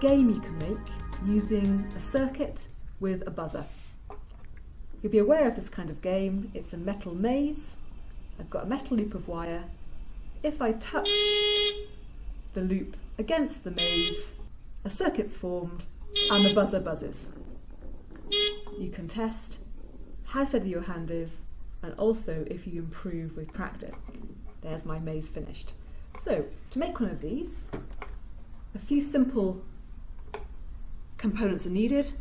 game you can make using a circuit with a buzzer. You'll be aware of this kind of game. It's a metal maze. I've got a metal loop of wire. If I touch the loop against the maze, a circuit's formed and the buzzer buzzes. You can test how steady your hand is and also if you improve with practice. There's my maze finished. So, to make one of these, a few simple components are needed,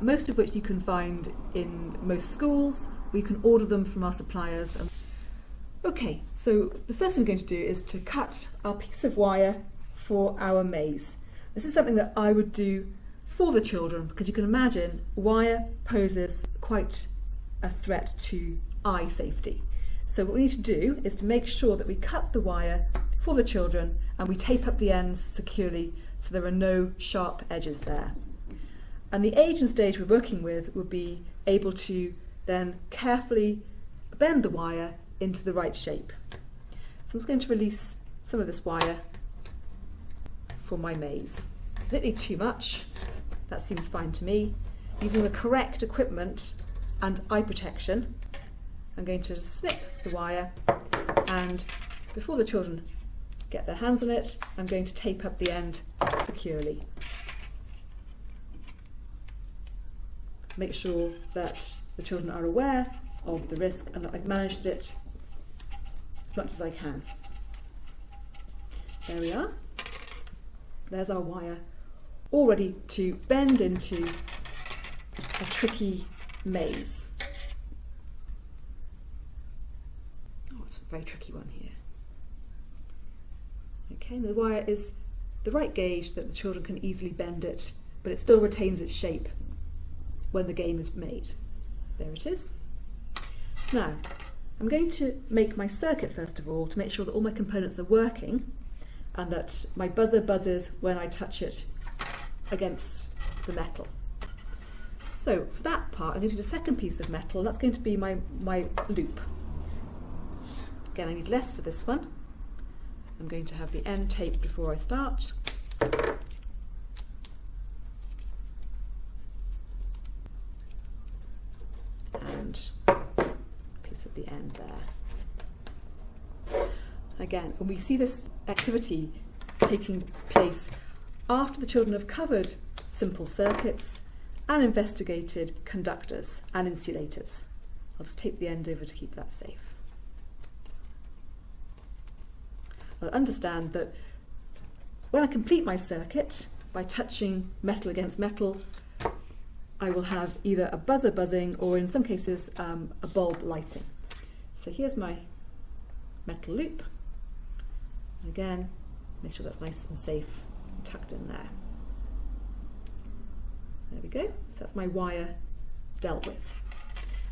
most of which you can find in most schools, or you can order them from our suppliers. Okay, so the first thing I'm going to do is to cut our piece of wire for our maze. This is something that I would do for the children because you can imagine wire poses quite a threat to eye safety. So what we need to do is to make sure that we cut the wire for the children and we tape up the ends securely so there are no sharp edges there. And the age and stage we're working with will be able to then carefully bend the wire into the right shape. So I'm just going to release some of this wire for my maze. I don't need too much, that seems fine to me. Using the correct equipment and eye protection, I'm going to snip the wire, and before the children get their hands on it, I'm going to tape up the end securely. Make sure that the children are aware of the risk and that I've managed it as much as I can. There we are. There's our wire, all ready to bend into a tricky maze. Oh, it's a very tricky one here. Okay, and the wire is the right gauge that the children can easily bend it, but it still retains its shape when the game is made. There it is. Now, I'm going to make my circuit first of all to make sure that all my components are working and that my buzzer buzzes when I touch it against the metal. So for that part, I'm going to need a second piece of metal, and that's going to be my loop. Again, I need less for this one. I'm going to have the end taped before I start. And a piece at the end there. Again, when we see this activity taking place after the children have covered simple circuits and investigated conductors and insulators. I'll just tape the end over to keep that safe. I'll understand that when I complete my circuit by touching metal against metal, I will have either a buzzer buzzing or in some cases a bulb lighting. So here's my metal loop. And again, make sure that's nice and safe, tucked in there. There we go, so that's my wire dealt with.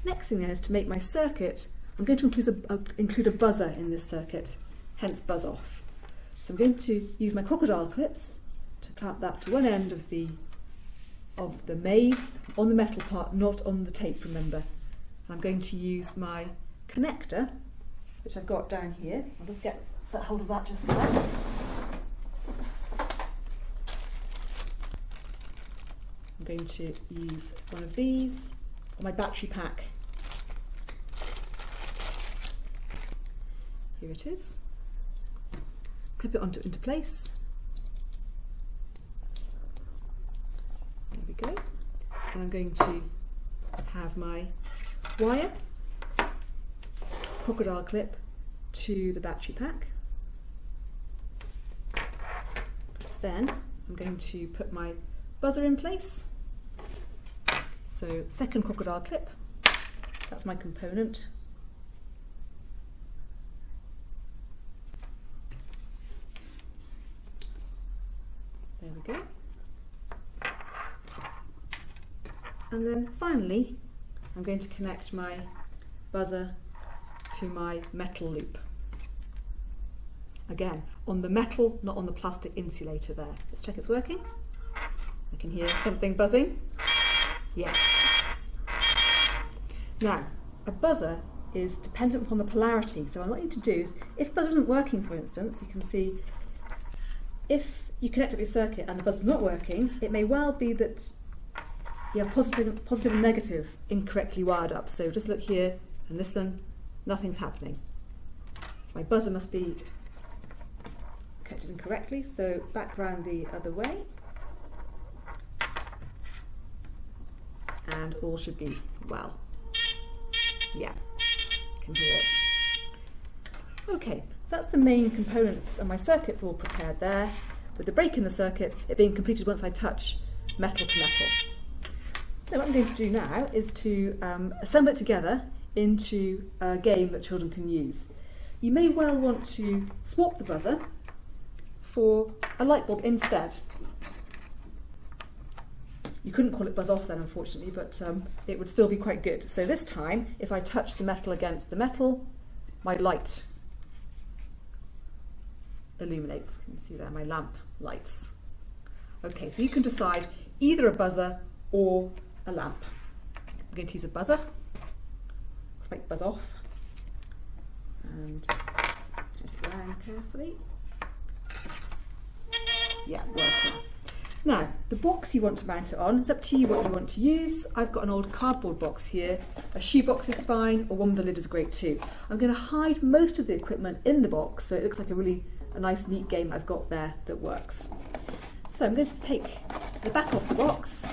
Next thing then is to make my circuit. I'm going to include a buzzer in this circuit, hence buzz off. So I'm going to use my crocodile clips to clamp that to one end of the maze, on the metal part, not on the tape, remember. And I'm going to use my connector, which I've got down here. I'll just get hold of that just a sec. I'm going to use one of these on my battery pack. Here it is. Clip it into place. There we go. And I'm going to have my wire, crocodile clip to the battery pack. Then I'm going to put my buzzer in place. So second crocodile clip, that's my component. There we go. And then finally, I'm going to connect my buzzer to my metal loop. Again, on the metal, not on the plastic insulator there. Let's check it's working. I can hear something buzzing. Yes. Now, a buzzer is dependent upon the polarity. So what I want you to do is, if buzzer isn't working, for instance, you can see if you connect up your circuit and the buzzer's not working, it may well be that you have positive and negative incorrectly wired up. So just look here and listen, nothing's happening. So my buzzer must be connected incorrectly, so back round the other way. And all should be well. Yeah, can hear it. Okay, so that's the main components, and my circuit's all prepared there, with the break in the circuit, it being completed once I touch metal to metal. So what I'm going to do now is to assemble it together into a game that children can use. You may well want to swap the buzzer for a light bulb instead. You couldn't call it buzz off then, unfortunately, but it would still be quite good. So this time, if I touch the metal against the metal, my light illuminates. Can you see there? My lamp lights. Okay, so you can decide either a buzzer or a lamp. I'm going to use a buzzer. Let's make buzz off. And turn it around carefully. Yeah, working. Now, the box you want to mount it on, it's up to you what you want to use. I've got an old cardboard box here. A shoe box is fine, or one with a lid is great too. I'm going to hide most of the equipment in the box so it looks like a nice neat game I've got there that works. So I'm going to take the back off the box.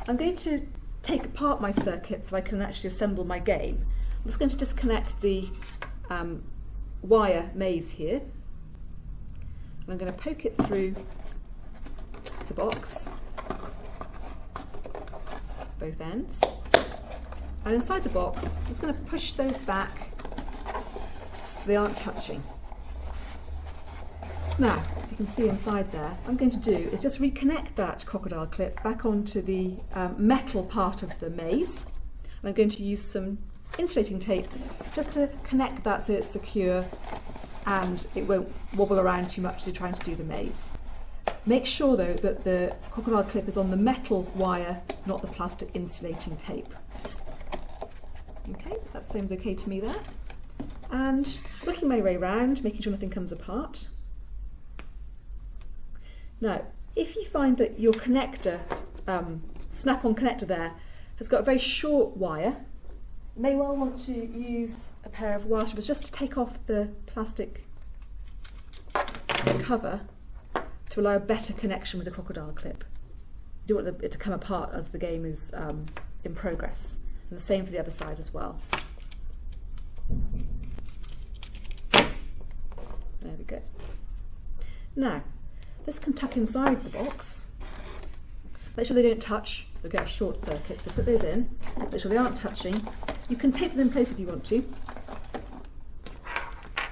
I'm going to take apart my circuit so I can actually assemble my game. I'm just going to disconnect the wire maze here. And I'm going to poke it through the box, both ends, and inside the box I'm just going to push those back so they aren't touching. Now, if you can see inside there, what I'm going to do is just reconnect that crocodile clip back onto the metal part of the maze, and I'm going to use some insulating tape just to connect that so it's secure and it won't wobble around too much as you're trying to do the maze. Make sure though that the crocodile clip is on the metal wire, not the plastic insulating tape. Okay, that seems okay to me there. And working my way around, making sure nothing comes apart. Now, if you find that your connector, snap-on connector there, has got a very short wire, you may well want to use a pair of wire strippers just to take off the plastic cover to allow a better connection with the crocodile clip. You don't want it to come apart as the game is in progress. And the same for the other side as well. There we go. Now, this can tuck inside the box. Make sure they don't touch, you'll get a short circuit, so put those in, make sure they aren't touching. You can tape them in place if you want to.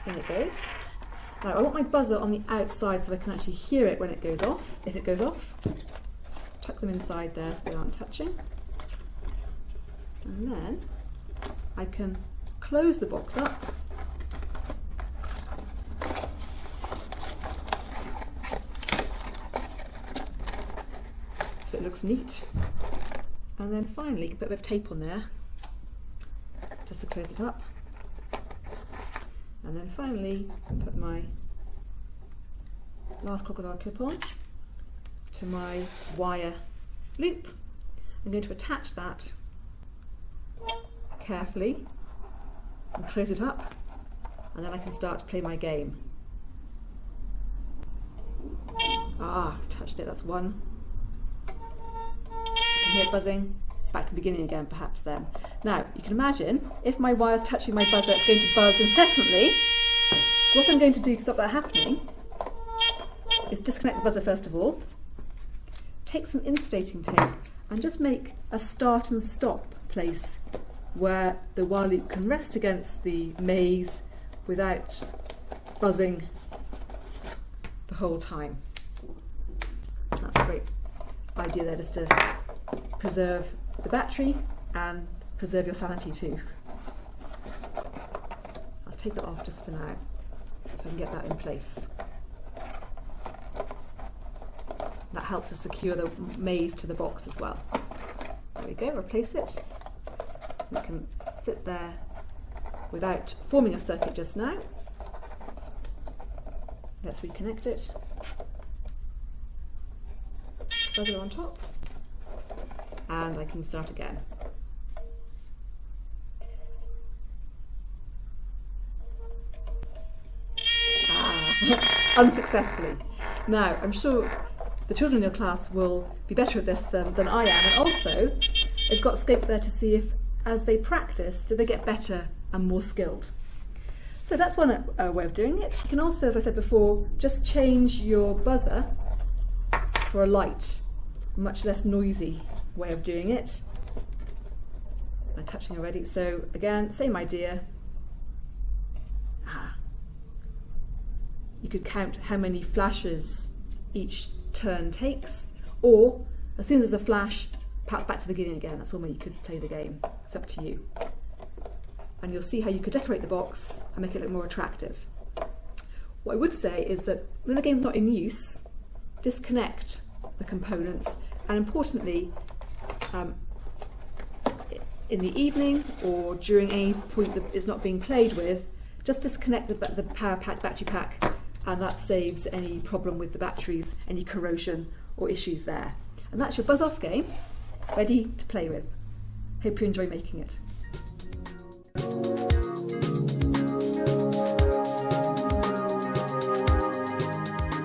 In it goes. Now I want my buzzer on the outside so I can actually hear it when it goes off, if it goes off. Tuck them inside there so they aren't touching. And then I can close the box up. So it looks neat. And then finally, you can put a bit of tape on there just to close it up. And then finally, put my last crocodile clip on to my wire loop. I'm going to attach that carefully and close it up, and then I can start to play my game. Ah, I've touched it, that's one. You can hear it buzzing. Back to the beginning again, perhaps then. Now, you can imagine, if my wire's touching my buzzer, it's going to buzz incessantly. So what I'm going to do to stop that happening is disconnect the buzzer first of all, take some insulating tape, and just make a start and stop place where the wire loop can rest against the maze without buzzing the whole time. That's a great idea there, just to preserve the battery and preserve your sanity too. I'll take that off just for now so I can get that in place. That helps to secure the maze to the box as well. There we go, replace it. It can sit there without forming a circuit just now. Let's reconnect it. buzzer on top, and I can start again. Unsuccessfully. Now, I'm sure the children in your class will be better at this than I am, and also they've got scope there to see if, as they practice, do they get better and more skilled. So that's one way of doing it. You can also, as I said before, just change your buzzer for a light, much less noisy way of doing it. I'm touching already, so again, same idea. You could count how many flashes each turn takes, or as soon as there's a flash, perhaps back to the beginning again. That's one way you could play the game. It's up to you. And you'll see how you could decorate the box and make it look more attractive. What I would say is that when the game's not in use, disconnect the components, and importantly, in the evening or during any point that is not being played with, just disconnect the power pack, battery pack, and that saves any problem with the batteries, any corrosion or issues there. And that's your buzz off game, ready to play with. Hope you enjoy making it.